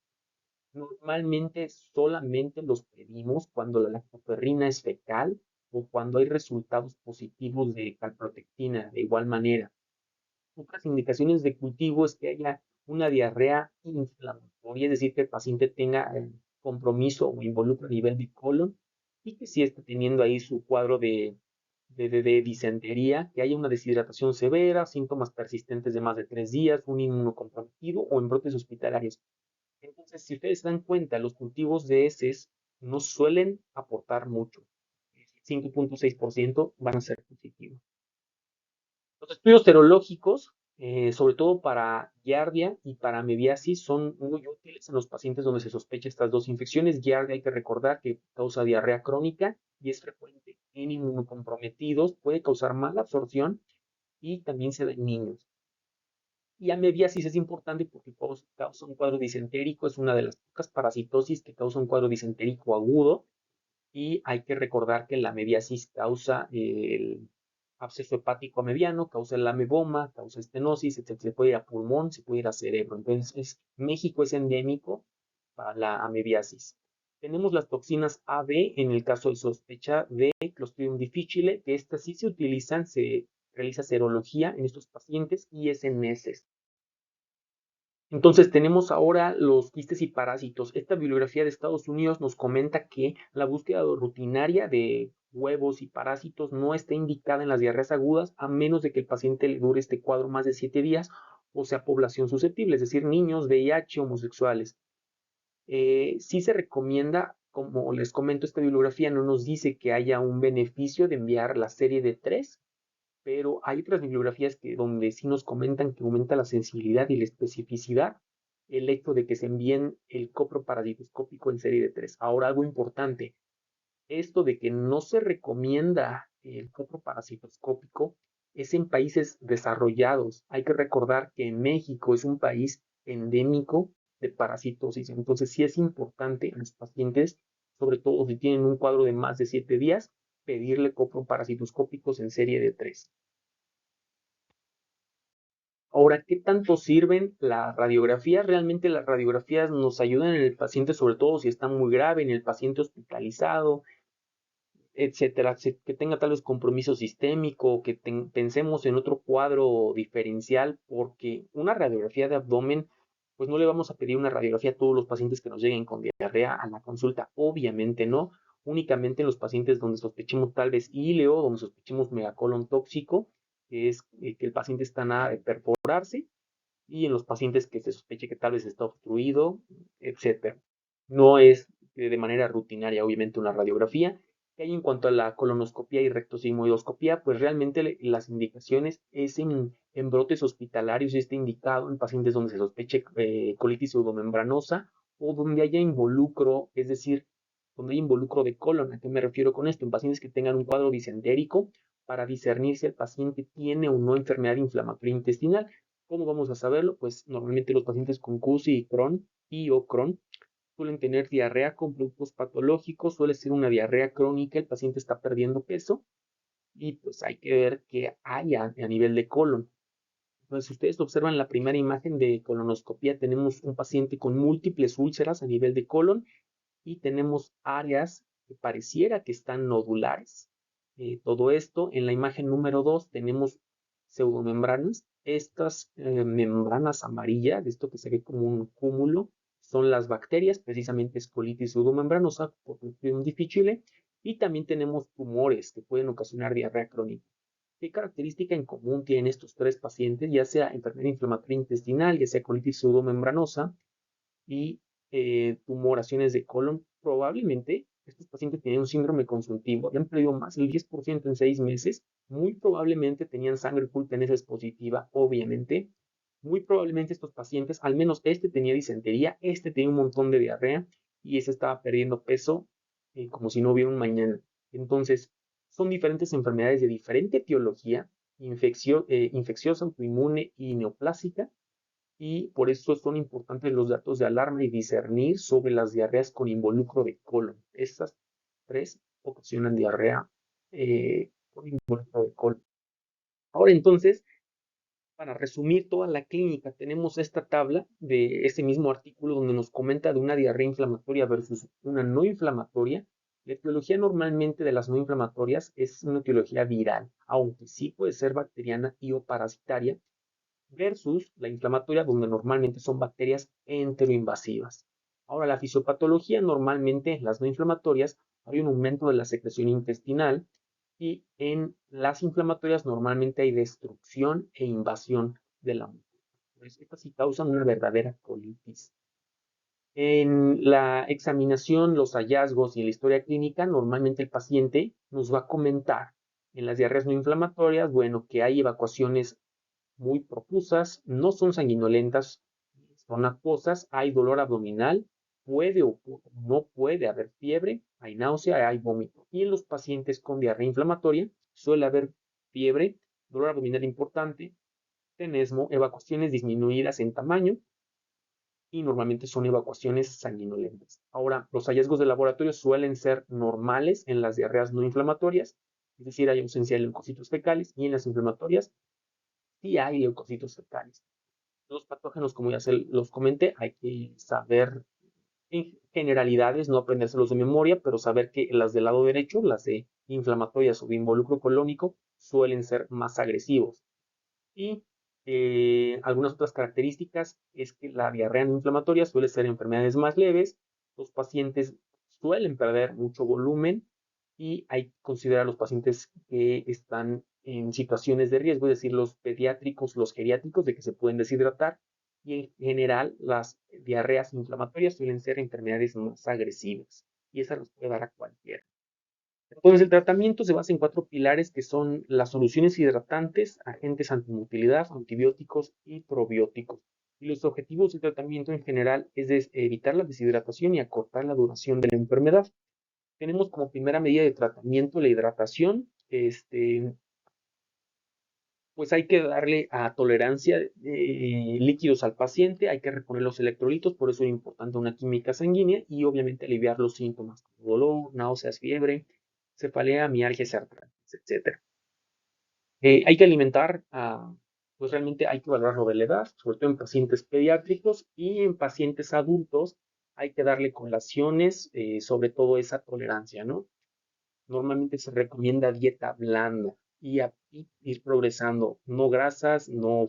Normalmente solamente los pedimos cuando la lactoferrina es fecal o cuando hay resultados positivos de calprotectina, de igual manera. Otras indicaciones de cultivo es que haya una diarrea inflamatoria, es decir, que el paciente tenga compromiso o involucro a nivel de colon y que si está teniendo ahí su cuadro de disentería, que haya una deshidratación severa, síntomas persistentes de más de 3 días, un inmunocomprometido o en brotes hospitalarios. Entonces, si ustedes se dan cuenta, los cultivos de heces no suelen aportar mucho. 5.6% van a ser positivos. Los estudios serológicos, sobre todo para Giardia y para Mebiasis, son muy útiles en los pacientes donde se sospecha estas dos infecciones. Giardia hay que recordar que causa diarrea crónica y es frecuente en inmunocomprometidos, puede causar mala absorción y también se da en niños. Y amebiasis es importante porque causa un cuadro disentérico, es una de las pocas parasitosis que causa un cuadro disentérico agudo. Y hay que recordar que la amebiasis causa el absceso hepático mediano, causa el ameboma, causa estenosis, etc. Se puede ir a pulmón, se puede ir a cerebro. Entonces, México es endémico para la amebiasis. Tenemos las toxinas AB en el caso de sospecha de Clostridium difficile, que estas sí se utilizan, se realiza serología en estos pacientes y es en heces. Entonces tenemos ahora los quistes y parásitos. Esta bibliografía de Estados Unidos nos comenta que la búsqueda rutinaria de huevos y parásitos no está indicada en las diarreas agudas a menos de que el paciente le dure este cuadro más de 7 días o sea población susceptible, es decir, niños, VIH, homosexuales. Sí se recomienda, como les comento, esta bibliografía no nos dice que haya un beneficio de enviar la serie de 3, pero hay otras bibliografías donde sí nos comentan que aumenta la sensibilidad y la especificidad el hecho de que se envíen el coproparasitoscópico en serie de 3. Ahora, algo importante, esto de que no se recomienda el coproparasitoscópico es en países desarrollados. Hay que recordar que México es un país endémico de parasitosis, entonces sí es importante en los pacientes, sobre todo si tienen un cuadro de más de 7 días, pedirle coproparasitoscópicos en serie de 3. Ahora, ¿qué tanto sirven las radiografías? Realmente las radiografías nos ayudan en el paciente, sobre todo si está muy grave, en el paciente hospitalizado, etcétera, que tenga tal vez compromiso sistémico, que pensemos en otro cuadro diferencial, porque una radiografía de abdomen, pues no le vamos a pedir una radiografía a todos los pacientes que nos lleguen con diarrea a la consulta, obviamente no, únicamente en los pacientes donde sospechemos tal vez íleo, donde sospechemos megacolon tóxico, que es que el paciente está nada de perforarse, y en los pacientes que se sospeche que tal vez está obstruido, etcétera. No es de manera rutinaria, obviamente, una radiografía. Y ahí en cuanto a la colonoscopia y rectosigmoidoscopia, pues realmente las indicaciones es en brotes hospitalarios, está indicado en pacientes donde se sospeche colitis pseudomembranosa o donde haya involucro, es decir, donde hay involucro de colon. ¿A qué me refiero con esto? En pacientes que tengan un cuadro disentérico para discernir si el paciente tiene o no enfermedad inflamatoria intestinal. ¿Cómo vamos a saberlo? Pues normalmente los pacientes con CUSI y Crohn o Crohn suelen tener diarrea con productos patológicos, suele ser una diarrea crónica, el paciente está perdiendo peso y pues hay que ver qué hay a nivel de colon. Entonces, si ustedes observan la primera imagen de colonoscopia, tenemos un paciente con múltiples úlceras a nivel de colon y tenemos áreas que pareciera que están nodulares. Todo esto en la imagen número 2 tenemos pseudomembranas. Estas membranas amarillas, de esto que se ve como un cúmulo, son las bacterias, precisamente es colitis pseudomembranosa por Clostridium difficile, y también tenemos tumores que pueden ocasionar diarrea crónica. ¿Qué característica en común tienen estos tres pacientes? Ya sea enfermedad inflamatoria intestinal, ya sea colitis pseudomembranosa y tumoraciones de colon. Probablemente estos pacientes tenían un síndrome consultivo, habían perdido más del 10% en 6 meses, muy probablemente tenían sangre oculta en esa positiva, obviamente. Muy probablemente estos pacientes, al menos este tenía disentería, este tenía un montón de diarrea y ese estaba perdiendo peso como si no hubiera un mañana. Entonces, son diferentes enfermedades de diferente etiología, infecciosa, autoinmune y neoplásica, y por eso son importantes los datos de alarma y discernir sobre las diarreas con involucro de colon. Estas tres ocasionan diarrea con involucro de colon. Ahora entonces, para resumir toda la clínica, tenemos esta tabla de ese mismo artículo donde nos comenta de una diarrea inflamatoria versus una no inflamatoria. La etiología normalmente de las no inflamatorias es una etiología viral, aunque sí puede ser bacteriana y o parasitaria, versus la inflamatoria, donde normalmente son bacterias enteroinvasivas. Ahora, la fisiopatología, normalmente en las no inflamatorias hay un aumento de la secreción intestinal y en las inflamatorias normalmente hay destrucción e invasión de la mucosa. Pues estas sí causan una verdadera colitis. En la examinación, los hallazgos y la historia clínica, normalmente el paciente nos va a comentar en las diarreas no inflamatorias, bueno, que hay evacuaciones muy profusas, no son sanguinolentas, son acuosas, hay dolor abdominal, puede o no puede haber fiebre, hay náusea, hay vómito. Y en los pacientes con diarrea inflamatoria suele haber fiebre, dolor abdominal importante, tenesmo, evacuaciones disminuidas en tamaño y normalmente son evacuaciones sanguinolentas. Ahora, los hallazgos de laboratorio suelen ser normales en las diarreas no inflamatorias, es decir, hay ausencia de leucocitos fecales, y en las inflamatorias sí hay leucocitos fecales. Los patógenos, como ya se los comenté, hay que saber en generalidades, no aprendérselos de memoria, pero saber que las del lado derecho, las de inflamatorias o de involucro colónico, suelen ser más agresivos. Y algunas otras características es que la diarrea no inflamatoria suele ser enfermedades más leves, los pacientes suelen perder mucho volumen y hay que considerar a los pacientes que están en situaciones de riesgo, es decir, los pediátricos, los geriátricos, de que se pueden deshidratar, y en general las diarreas inflamatorias suelen ser enfermedades más agresivas y esa los puede dar a cualquiera. Entonces, el tratamiento se basa en cuatro pilares que son las soluciones hidratantes, agentes antimotilidad, antibióticos y probióticos. Y los objetivos del tratamiento en general es evitar la deshidratación y acortar la duración de la enfermedad. Tenemos como primera medida de tratamiento la hidratación. Pues hay que darle a tolerancia líquidos al paciente, hay que reponer los electrolitos, por eso es importante una química sanguínea y obviamente aliviar los síntomas como dolor, náuseas, fiebre, cefalea, mialgias artrales, etc. Hay que alimentar, pues realmente hay que valorarlo de la edad, sobre todo en pacientes pediátricos y en pacientes adultos hay que darle colaciones, sobre todo esa tolerancia, ¿no? Normalmente se recomienda dieta blanda y ir progresando, no grasas, no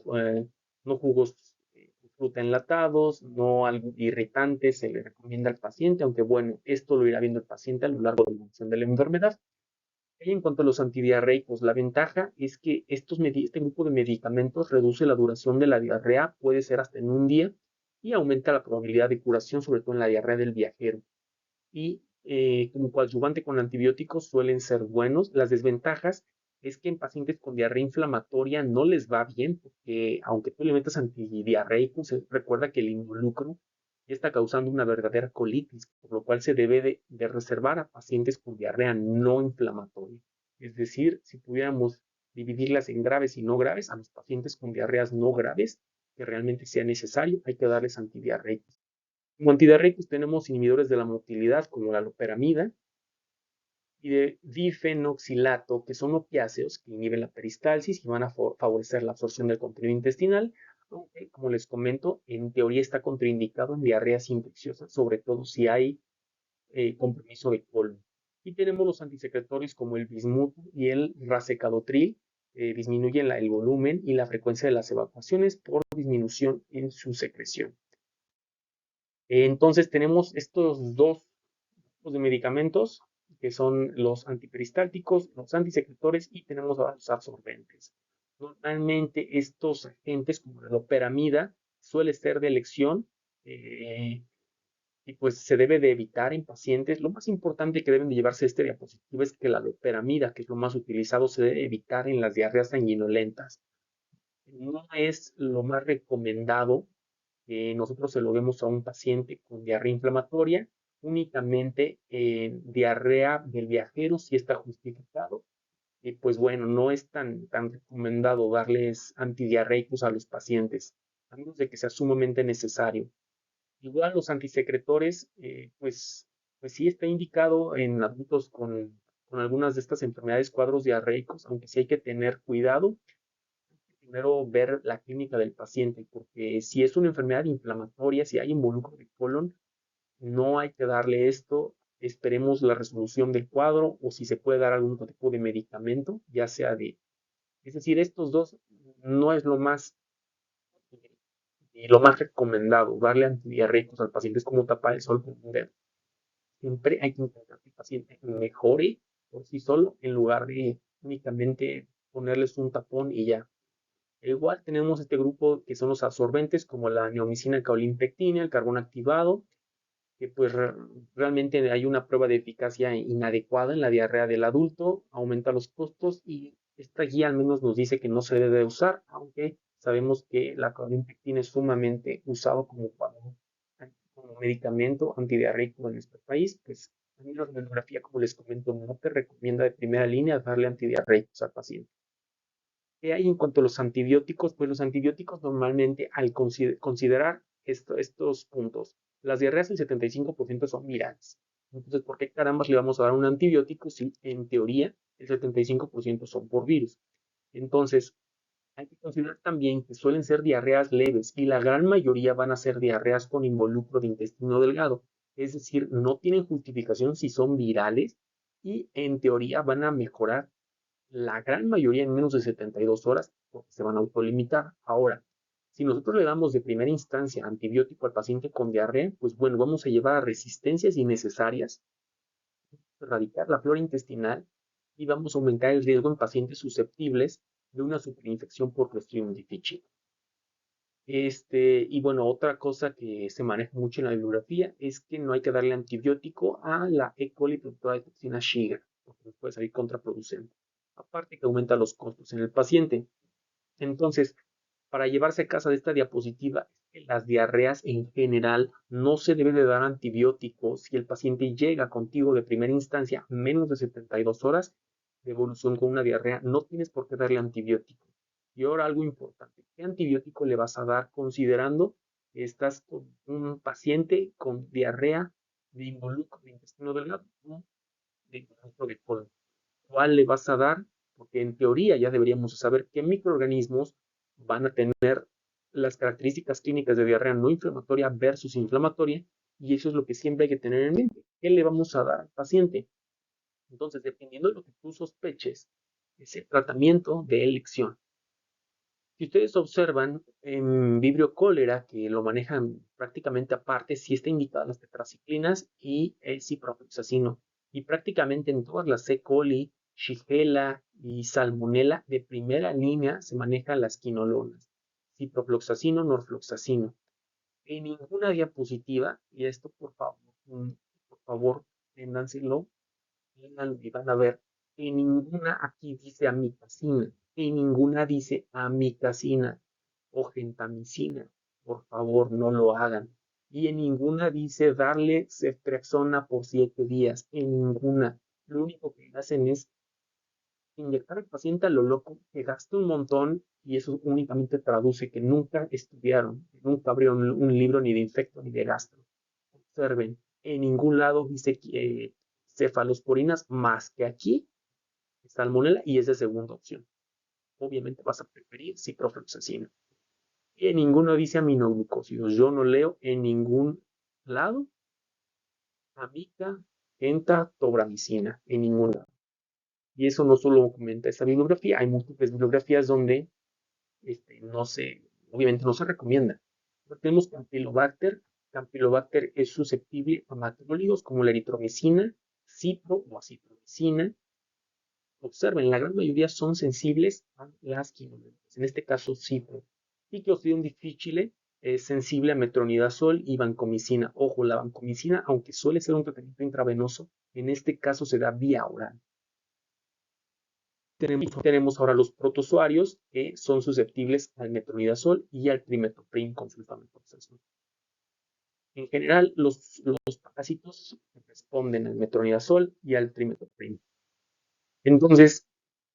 jugos de fruta enlatados, no algo irritantes, se le recomienda al paciente, aunque bueno, esto lo irá viendo el paciente a lo largo de la evolución de la enfermedad. Y en cuanto a los antidiarreicos, la ventaja es que este grupo de medicamentos reduce la duración de la diarrea, puede ser hasta en un día, y aumenta la probabilidad de curación, sobre todo en la diarrea del viajero. Y como coadyuvante con antibióticos suelen ser buenos. Las desventajas es que en pacientes con diarrea inflamatoria no les va bien, porque aunque tú le metas antidiarreicos, recuerda que el involucro ya está causando una verdadera colitis, por lo cual se debe de reservar a pacientes con diarrea no inflamatoria. Es decir, si pudiéramos dividirlas en graves y no graves, a los pacientes con diarreas no graves, que realmente sea necesario, hay que darles antidiarreicos. Como antidiarreicos tenemos inhibidores de la motilidad como la loperamida y de difenoxilato, que son opiáceos que inhiben la peristalsis y van a favorecer la absorción del contenido intestinal, aunque, como les comento, en teoría está contraindicado en diarreas infecciosas, sobre todo si hay compromiso de colon. Y tenemos los antisecretorios como el bismuto y el racecadotril, disminuyen el volumen y la frecuencia de las evacuaciones por disminución en su secreción. Entonces tenemos estos dos tipos de medicamentos que son los antiperistálticos, los antisecretores y tenemos los absorbentes. Normalmente estos agentes como la loperamida suele ser de elección y pues se debe de evitar en pacientes. Lo más importante que deben de llevarse este diapositivo es que la loperamida, que es lo más utilizado, se debe evitar en las diarreas sanguinolentas. No es lo más recomendado nosotros se lo vemos a un paciente con diarrea inflamatoria, únicamente diarrea del viajero si está justificado. Y pues bueno, no es tan recomendado darles antidiarreicos a los pacientes. a menos de que sea sumamente necesario. Igual los antisecretores, pues sí está indicado en adultos con algunas de estas enfermedades, cuadros diarreicos, aunque sí hay que tener cuidado. Primero ver la clínica del paciente, porque si es una enfermedad inflamatoria, si hay involucro de colon, no hay que darle esto. Esperemos la resolución del cuadro o si se puede dar algún tipo de medicamento, ya sea es decir, estos dos no es lo más recomendado. Darle antidiarreicos al paciente es como tapar el sol con un dedo. Siempre hay que intentar que el paciente mejore por sí solo en lugar de únicamente ponerles un tapón y ya. Igual tenemos este grupo que son los absorbentes como la neomicina caolinpectina, el carbón activado, que pues realmente hay una prueba de eficacia inadecuada en la diarrea del adulto, aumenta los costos y esta guía al menos nos dice que no se debe usar, aunque sabemos que la caolinpectina es sumamente usado como medicamento antidiarreico en nuestro país. Pues a mí la bibliografía, como les comento, no te recomienda de primera línea darle antidiarreicos al paciente. ¿Qué hay en cuanto a los antibióticos? Pues los antibióticos normalmente al considerar estos puntos, las diarreas el 75% son virales. Entonces, ¿por qué carambas le vamos a dar un antibiótico si en teoría el 75% son por virus? Entonces, hay que considerar también que suelen ser diarreas leves y la gran mayoría van a ser diarreas con involucro de intestino delgado. Es decir, no tienen justificación si son virales y en teoría van a mejorar la gran mayoría en menos de 72 horas porque se van a autolimitar. Ahora, si nosotros le damos de primera instancia antibiótico al paciente con diarrea, pues bueno, vamos a llevar a resistencias innecesarias, erradicar la flora intestinal y vamos a aumentar el riesgo en pacientes susceptibles de una superinfección por Clostridium difficile. Y bueno, otra cosa que se maneja mucho en la bibliografía es que no hay que darle antibiótico a la E. coli productora de toxina Shiga, porque nos puede salir contraproducente. Aparte que aumenta los costos en el paciente. Entonces, para llevarse a casa de esta diapositiva, las diarreas en general no se debe de dar antibióticos si el paciente llega contigo de primera instancia menos de 72 horas de evolución con una diarrea, no tienes por qué darle antibiótico. Y ahora algo importante, ¿qué antibiótico le vas a dar considerando que estás con un paciente con diarrea de involucro de intestino delgado o de involucro de colon? ¿Cuál le vas a dar? Porque en teoría ya deberíamos saber qué microorganismos van a tener las características clínicas de diarrea no inflamatoria versus inflamatoria, y eso es lo que siempre hay que tener en mente. ¿Qué le vamos a dar al paciente? Entonces, dependiendo de lo que tú sospeches, es el tratamiento de elección. Si ustedes observan en Vibrio cólera, que lo manejan prácticamente aparte, sí está indicado las tetraciclinas y el ciprofloxacino. Y prácticamente en todas las E. coli, Shigella y Salmonella de primera línea se manejan las quinolonas. Ciprofloxacino, norfloxacino. En ninguna diapositiva, y esto por favor, téndanselo, y van a ver, en ninguna aquí dice amicacina, en ninguna dice amicacina o gentamicina. Por favor, no lo hagan. Y en ninguna dice darle ceftriaxona por 7 días. En ninguna. Lo único que hacen es inyectar al paciente a lo loco, que gasta un montón y eso únicamente traduce que nunca estudiaron, que nunca abrieron un libro ni de infecto ni de gastro. Observen, en ningún lado dice que cefalosporinas más que aquí salmonella y es de segunda opción. Obviamente vas a preferir ciprofloxacina. Y en ninguno dice aminoglucósidos. Yo no leo en ningún lado amica, enta, tobramicina, en ningún lado. Y eso no solo comenta esta bibliografía, hay múltiples bibliografías donde no se, obviamente no se recomienda. Pero tenemos Campylobacter. Campylobacter es susceptible a macrólidos como la eritromicina, cipro o acitromicina. Observen, la gran mayoría son sensibles a las quinolentas, en este caso cipro. Y Clostridium difficile es sensible a metronidazol y vancomicina. Ojo, la vancomicina, aunque suele ser un tratamiento intravenoso, en este caso se da vía oral. Tenemos ahora los protozoarios que son susceptibles al metronidazol y al trimetopril con sulfamethoxazol. En general, los parásitos responden al metronidazol y al trimetopril. Entonces,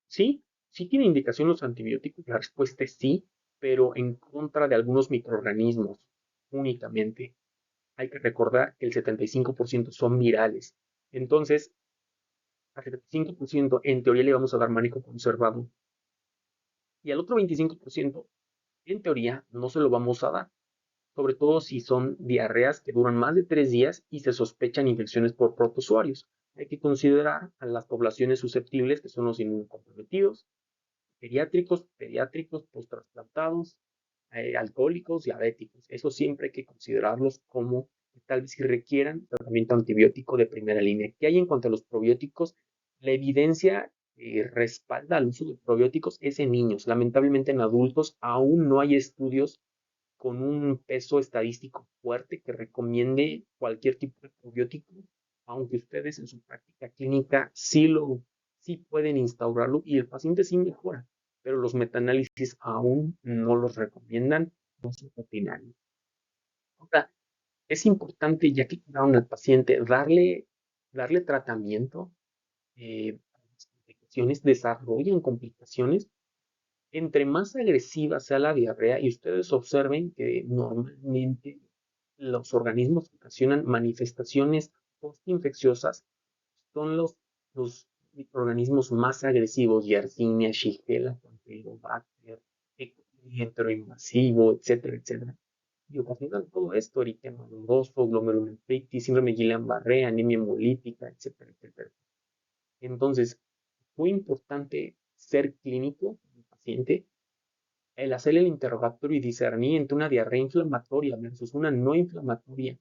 sí, sí tiene indicación los antibióticos, la respuesta es sí, pero en contra de algunos microorganismos únicamente. Hay que recordar que el 75% son virales. Entonces, al 75% en teoría le vamos a dar manejo conservado. Y al otro 25%, en teoría, no se lo vamos a dar. Sobre todo si son diarreas que duran más de 3 días y se sospechan infecciones por protozoarios. Hay que considerar a las poblaciones susceptibles, que son los inmunocomprometidos, pediátricos, post-trasplantados, alcohólicos, diabéticos. Eso siempre hay que considerarlos como que tal vez si requieran tratamiento antibiótico de primera línea. ¿Qué hay en cuanto a los probióticos? La evidencia respalda el uso de probióticos es en niños. Lamentablemente en adultos aún no hay estudios con un peso estadístico fuerte que recomiende cualquier tipo de probiótico, aunque ustedes en su práctica clínica sí pueden instaurarlo y el paciente sí mejora, pero los metaanálisis aún no los recomiendan, no son opinales. Ahora, es importante, ya que curaron al paciente, darle tratamiento. Las complicaciones desarrollan complicaciones entre más agresiva sea la diarrea, y ustedes observen que normalmente los organismos que ocasionan manifestaciones postinfecciosas son los microorganismos más agresivos, Yersinia, Shigella, Campylobacter, enteroinvasivo, etcétera, etcétera. Y ocasionan todo esto, eritema nodoso, glomerulonefritis, síndrome de Guillain-Barré, anemia hemolítica, etcétera, etcétera. Entonces, muy importante ser clínico con el paciente, el hacer el interrogatorio y discernir entre una diarrea inflamatoria versus una no inflamatoria.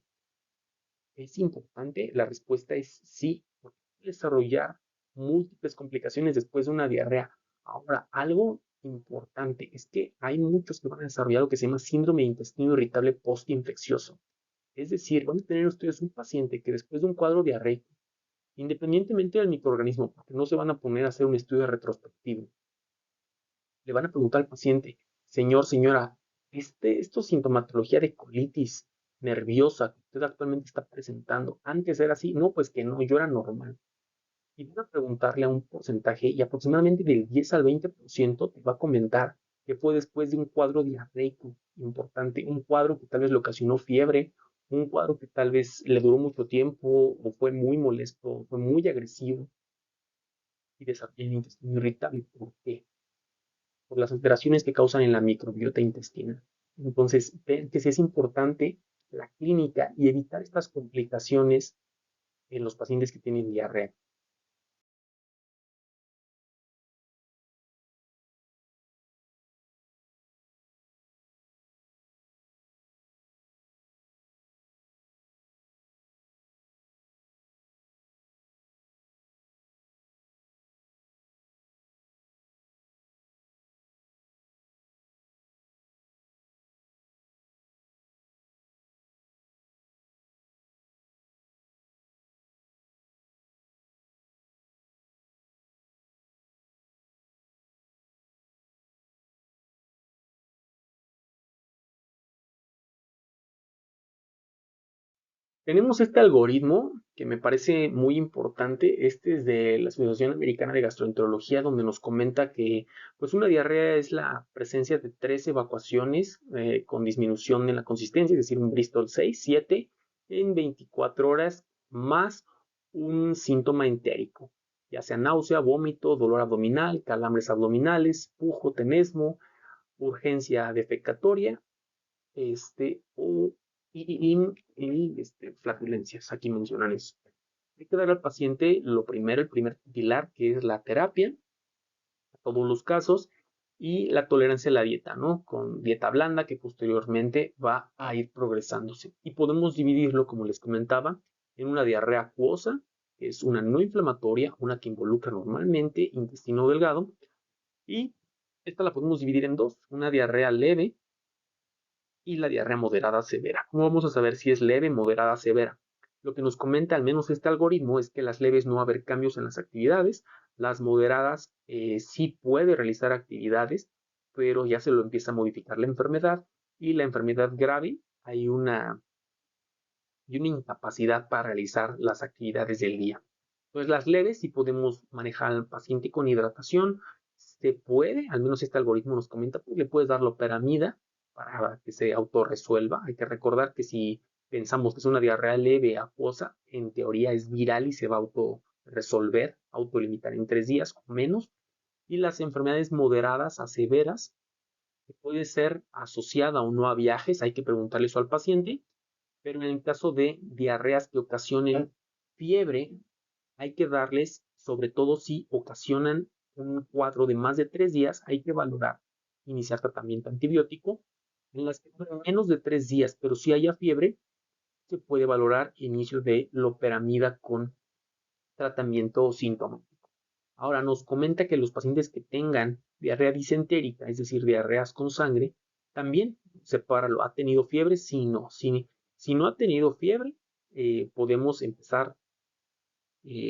¿Es importante? La respuesta es sí, porque puede desarrollar múltiples complicaciones después de una diarrea. Ahora, algo importante es que hay muchos que van a desarrollar lo que se llama síndrome de intestino irritable postinfeccioso. Es decir, van a tener ustedes un paciente que después de un cuadro diarreico, independientemente del microorganismo, porque no se van a poner a hacer un estudio retrospectivo, le van a preguntar al paciente, señor, señora, esto es sintomatología de colitis nerviosa que usted actualmente está presentando. Antes era así, no, pues que no, yo era normal. Y van a preguntarle a un porcentaje y aproximadamente del 10 al 20% te va a comentar que fue después de un cuadro diarreico importante, un cuadro que tal vez le ocasionó fiebre, un cuadro que tal vez le duró mucho tiempo o fue muy molesto, fue muy agresivo y desarrolló el intestino irritable. ¿Por qué? Por las alteraciones que causan en la microbiota intestinal. Entonces, ven que sí es importante la clínica y evitar estas complicaciones en los pacientes que tienen diarrea. Tenemos este algoritmo que me parece muy importante. Este es de la Asociación Americana de Gastroenterología, donde nos comenta que pues una diarrea es la presencia de 3 evacuaciones con disminución en la consistencia, es decir, un Bristol 6, 7 en 24 horas, más un síntoma entérico, ya sea náusea, vómito, dolor abdominal, calambres abdominales, pujo, tenesmo, urgencia defecatoria, o flatulencias. Aquí mencionan eso. Hay que dar al paciente lo primero, el primer pilar, que es la terapia, a todos los casos, y la tolerancia a la dieta, ¿no? Con dieta blanda que posteriormente va a ir progresándose. Y podemos dividirlo, como les comentaba, en una diarrea acuosa, que es una no inflamatoria, una que involucra normalmente intestino delgado, y esta la podemos dividir en dos, una diarrea leve y la diarrea moderada severa. ¿Cómo vamos a saber si es leve, moderada, severa? Lo que nos comenta al menos este algoritmo es que las leves no va a haber cambios en las actividades, las moderadas sí puede realizar actividades, pero ya se lo empieza a modificar la enfermedad, y la enfermedad grave hay una incapacidad para realizar las actividades del día. Entonces las leves sí podemos manejar al paciente con hidratación, se puede, al menos este algoritmo nos comenta, pues le puedes dar loperamida para que se autorresuelva. Hay que recordar que si pensamos que es una diarrea leve, acuosa, en teoría es viral y se va a autorresolver, autolimitar en 3 días o menos. Y las enfermedades moderadas a severas, que puede ser asociada o no a viajes, hay que preguntarle eso al paciente, pero en el caso de diarreas que ocasionen fiebre, hay que darles, sobre todo si ocasionan un cuadro de más de 3 días, hay que valorar iniciar tratamiento antibiótico. En las que duran menos de 3 días, pero si haya fiebre, se puede valorar inicio de loperamida con tratamiento sintomático. Ahora nos comenta que los pacientes que tengan diarrea disentérica, es decir, diarreas con sangre, también sepáralo. ¿Ha tenido fiebre? Sí, no. Si no ha tenido fiebre, podemos empezar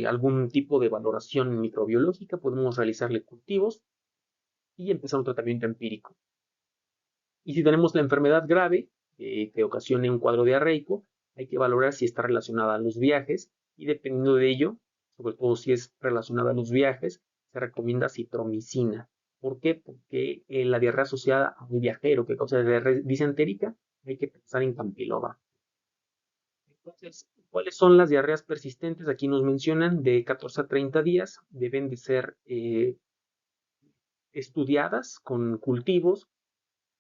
algún tipo de valoración microbiológica, podemos realizarle cultivos y empezar un tratamiento empírico. Y si tenemos la enfermedad grave que ocasione un cuadro diarreico, hay que valorar si está relacionada a los viajes y dependiendo de ello, sobre todo si es relacionada a los viajes, se recomienda citromicina. ¿Por qué? Porque la diarrea asociada a un viajero que causa diarrea disentérica, hay que pensar en campilobacter. Entonces, ¿cuáles son las diarreas persistentes? Aquí nos mencionan de 14 a 30 días, deben de ser estudiadas con cultivos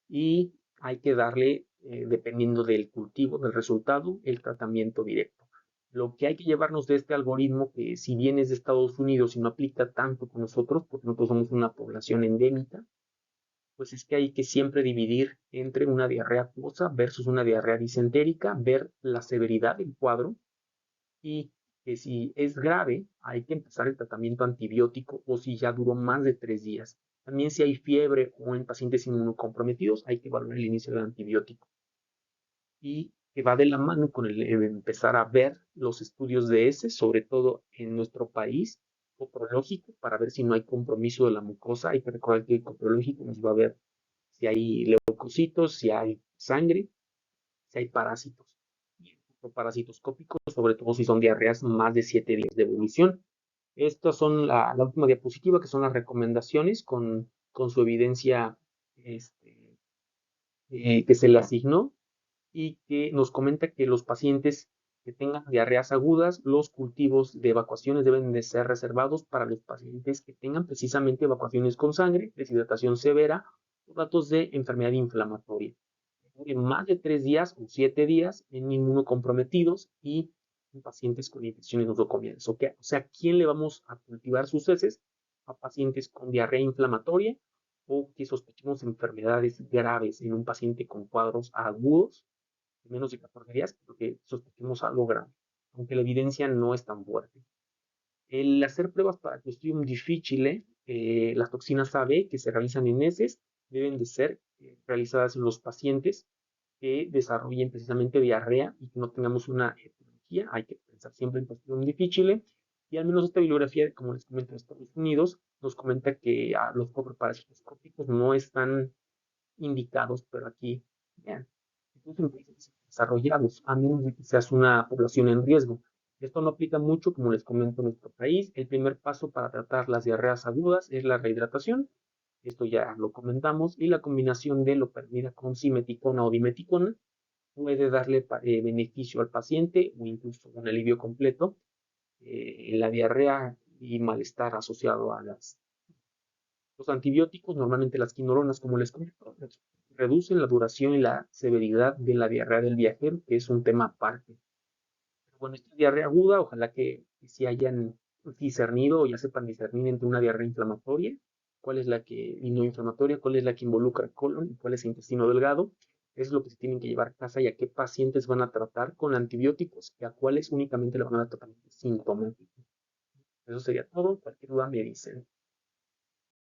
y hay que darle, dependiendo del cultivo, del resultado, el tratamiento directo. Lo que hay que llevarnos de este algoritmo, que si bien es de Estados Unidos y no aplica tanto con nosotros, porque nosotros somos una población endémica, pues es que hay que siempre dividir entre una diarrea acuosa versus una diarrea disentérica, ver la severidad del cuadro y que si es grave hay que empezar el tratamiento antibiótico o si ya duró más de 3 días. También si hay fiebre o en pacientes inmunocomprometidos hay que evaluar el inicio del antibiótico y que va de la mano con el empezar a ver los estudios de ese, sobre todo en nuestro país, coprológico, para ver si no hay compromiso de la mucosa. Hay que recordar que el coprológico nos va a ver si hay leucocitos, si hay sangre, si hay parásitos. Y parasitoscópicos, sobre todo si son diarreas más de 7 días de evolución. Estas son la última diapositiva, que son las recomendaciones con su evidencia este, que se le asignó y que nos comenta que los pacientes que tengan diarreas agudas, los cultivos de evacuaciones deben de ser reservados para los pacientes que tengan precisamente evacuaciones con sangre, deshidratación severa o datos de enfermedad inflamatoria. En más de 3 días o 7 días en inmunocomprometidos y en pacientes con infecciones nosocomiales. O sea, ¿quién le vamos a cultivar sus heces? A pacientes con diarrea inflamatoria o que sospechemos enfermedades graves en un paciente con cuadros agudos menos de 14 días, porque sospechemos algo grave, aunque la evidencia no es tan fuerte. El hacer pruebas para Clostridium difficile, las toxinas AB que se realizan en heces, deben de ser realizadas en los pacientes que desarrollen precisamente diarrea y que no tengamos una etiología. Hay que pensar siempre en Clostridium difficile. Y al menos esta bibliografía, como les comento, de Estados Unidos, nos comenta que los coproparasitoscópicos no están indicados, pero aquí, vean, incluso en países desarrollados, a menos de que seas una población en riesgo. Esto no aplica mucho, como les comento, en nuestro país. El primer paso para tratar las diarreas agudas es la rehidratación. Esto ya lo comentamos. Y la combinación de loperamida con simeticona o dimeticona puede darle beneficio al paciente o incluso un alivio completo en la diarrea y malestar asociado a los antibióticos, normalmente las quinolonas, como les comento, reducen la duración y la severidad de la diarrea del viajero, que es un tema aparte. Pero bueno, esta diarrea aguda, ojalá que si hayan discernido o ya sepan discernir entre una diarrea inflamatoria, cuál es la que, y no inflamatoria, cuál es la que involucra el colon y cuál es el intestino delgado. Es lo que se tienen que llevar a casa y a qué pacientes van a tratar con antibióticos y a cuáles únicamente le van a dar tratamiento sintomático. Eso sería todo. Cualquier duda me dicen.